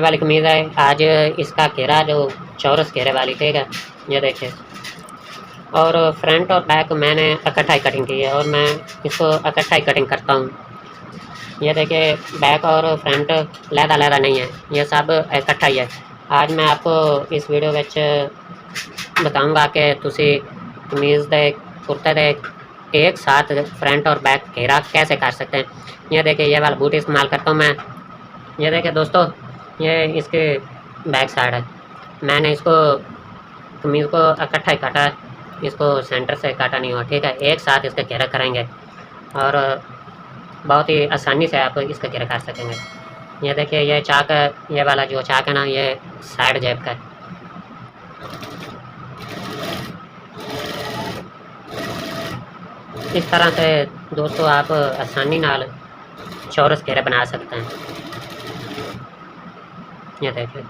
वाली कमीज़ है, आज इसका घेरा जो चौरस घेरे वाली, ठीक है, ये देखिए। और फ्रंट और बैक मैंने इकट्ठा ही कटिंग की है और मैं इसको इकट्ठा ही कटिंग करता हूँ। ये देखिए बैक और फ्रंट लहदा नहीं है, ये सब इकट्ठा ही है। आज मैं आपको इस वीडियो ਵਿੱਚ बताऊंगा कि तुसी कमीज़ दे कुर्ते दे एक साथ फ्रंट और बैक घेरा कैसे कर सकते हैं। ये देखिए ये वाला बूट इस्तेमाल करता हूँ मैं। ये देखिए दोस्तों, ये इसके बैक साइड है। मैंने इसको कमीज़ को इकट्ठा ही काटा है, इसको सेंटर से काटा नहीं हुआ, ठीक है। एक साथ इसका घेरा करेंगे और बहुत ही आसानी से आप इसका घेरा कर सकेंगे। ये देखिए ये चाक है, ये वाला जो चाक है ना, ये साइड जेब का है। इस तरह से दोस्तों आप आसानी नाल चौरस घेरा बना सकते हैं। ये देखिए।